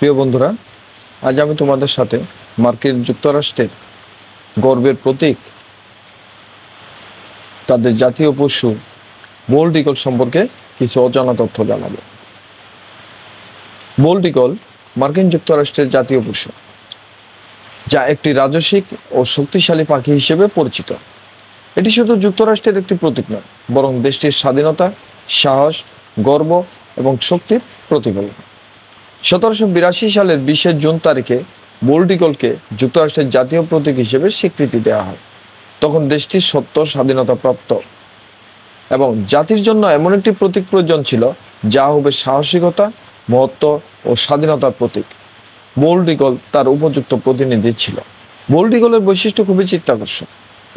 প্রিয় বন্ধুরা, আজ আমি তোমাদের সাথে মার্কিন যুক্তরাষ্ট্রের গর্বের প্রতীক তাদের জাতীয় পশু বোল্ড ঈগল সম্পর্কে কিছু অজানা তথ্য জানাবো। বোল্ড ঈগল মার্কিন যুক্তরাষ্ট্রের জাতীয় পশু, যা একটি রাজসিক ও শক্তিশালী পাখি হিসেবে পরিচিত। এটি শুধু যুক্তরাষ্ট্রের একটি প্রতীক নয়, বরং দেশটির স্বাধীনতা, সাহস, গর্ব এবং শক্তির প্রতিফলন। 1782 সালের 20 জুন তারিখে বোল্ড ঈগলকে যুক্তরাষ্ট্রের জাতীয় প্রতীক হিসেবে স্বীকৃতি দেওয়া হয়। তখন দেশটির সত্য স্বাধীনতা প্রাপ্ত এবং জাতির জন্য এমন একটি প্রতীক প্রয়োজন ছিল যা হবে সাহসিকতা, মহত্ব ও স্বাধীনতার প্রতীক। বোল্ড ঈগল তার উপযুক্ত প্রতিনিধি ছিল। বোল্ড ঈগলের বৈশিষ্ট্য খুবই চিত্তাকর্ষক।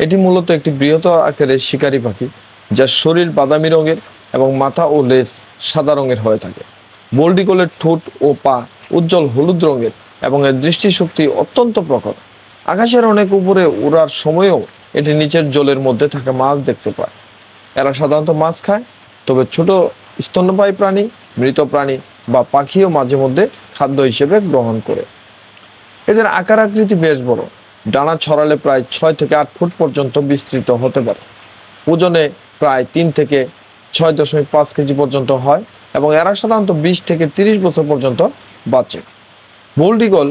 এটি মূলত একটি বৃহৎ আকারের শিকারী পাখি, যার শরীর বাদামি রঙের এবং মাথা ও লেজ সাদা রঙের হয়ে থাকে। বোল্ড ঈগলের ঠোঁট ও পা উজ্জ্বল হলুদ রঙের এবং এর দৃষ্টিশক্তি অত্যন্ত প্রখর। আকাশের অনেক উপরে ওড়ার সময়ও এটি নিচের জলের মধ্যে থাকা মাছ দেখতে পায়। এরা সাধারণত মাছ খায়, তবে ছোট স্তন্যপায়ী প্রাণী, মৃত প্রাণী বা পাখিও মাঝে মধ্যে খাদ্য হিসেবে গ্রহণ করে। এদের আকার আকৃতি বেশ বড়, ডানা ছড়ালে প্রায় 6 থেকে 8 ফুট পর্যন্ত বিস্তৃত হতে পারে। ওজনে প্রায় 3 থেকে 6.5 কেজি পর্যন্ত হয় এবং এরা সাধারণত 20 থেকে 30 বছর পর্যন্ত বাঁচে। বোল্ড ঈগল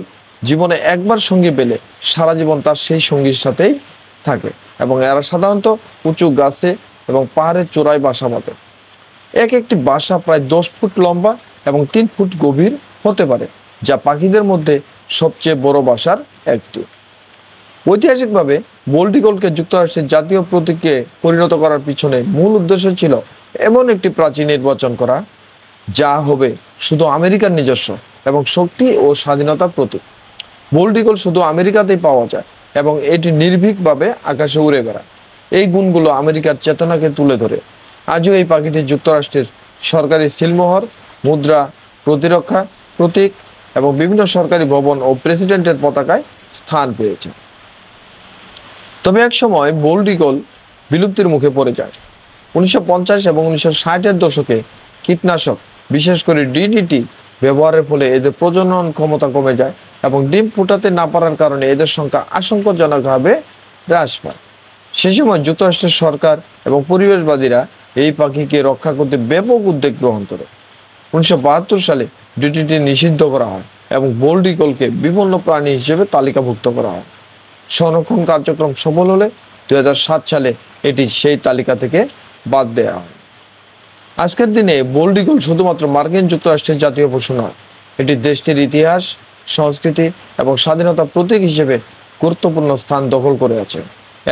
জীবনে একবার সঙ্গী পেলে সারা জীবন তার সেই সঙ্গীর সাথেই থাকে এবং এরা সাধারণত উঁচু গাছে এবং পাহাড়ের চূড়ায় বাসা বাঁধে। একটি বাসা প্রায় 10 ফুট লম্বা এবং 3 ফুট গভীর হতে পারে, যা পাখিদের মধ্যে সবচেয়ে বড় বাসার একটি। ঐতিহাসিকভাবে বোল্ড ঈগলকে যুক্তরাষ্ট্রের জাতীয় প্রতীকে পরিণত করার পিছনে মূল উদ্দেশ্য ছিল এমন একটি প্রাচী নির্বাচন করা যা হবে শুধু আমেরিকার নিজস্ব এবং শক্তি ও স্বাধীনতার প্রতীক। বোল্ড ঈগল শুধু আমেরিকাতেই পাওয়া যায় এবং এটি নির্ভীকভাবে আকাশে উড়ে বেড়ায়। এই গুণগুলো আমেরিকার চেতনাকে তুলে ধরে। আজও এই পাখিটি যুক্তরাষ্ট্রের সরকারি সিলমোহর, মুদ্রা, প্রতিরক্ষা প্রতীক এবং বিভিন্ন সরকারি ভবন ও প্রেসিডেন্টের পতাকায় স্থান পেয়েছে। তবে এক সময় বোল্ড ঈগল বিলুপ্তির মুখে পড়ে যায়। 1950 এবং 1960-এর দশকে কীটনাশক, বিশেষ করে ডিডিটি ব্যবহারের ফলে এদের প্রজনন ক্ষমতা কমে যায় এবং ডিম ফুটাতে না পারার কারণে এদের সংখ্যা আশঙ্কাজনকভাবে হ্রাস পায়। সে সময় যুক্তরাষ্ট্রের সরকার এবং পরিবেশবাদীরা এই পাখিকে রক্ষা করতে ব্যাপক উদ্যোগ গ্রহণ করে। 1972 সালে ডিডিটি নিষিদ্ধ করা হয় এবং বোল্ড ঈগলকে বিপন্ন প্রাণী হিসেবে তালিকাভুক্ত করা হয়। সংরক্ষণ কার্যক্রম সফল হলে 2007 সালে এটি সেই তালিকা থেকে বাদ দেওয়া হয়। আজকের দিনে বোল্ড ঈগল শুধুমাত্র মার্কিন যুক্তরাষ্ট্রের জাতীয় পশু নয়, এটি দেশটির ইতিহাস, সংস্কৃতি এবং স্বাধীনতার প্রতীক হিসেবে গুরুত্বপূর্ণ স্থান দখল করে আছে।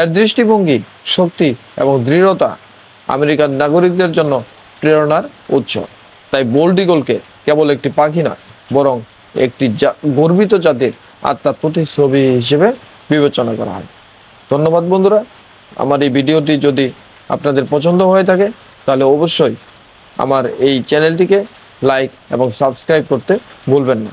এর দৃষ্টিভঙ্গি, শক্তি এবং দৃঢ়তা আমেরিকার নাগরিকদের জন্য প্রেরণার উৎস। তাই বোল্ড ঈগলকে কেবল একটি পাখি নয়, বরং একটি গর্বিত জাতির আত্মার প্রতিচ্ছবি হিসেবে বিবেচনা করা হয়। ধন্যবাদ বন্ধুরা। আমার এই ভিডিওটি যদি আপনাদের পছন্দ হয়ে থাকে তাহলে অবশ্যই আমার এই চ্যানেলটিকে লাইক এবং সাবস্ক্রাইব করতে ভুলবেন না।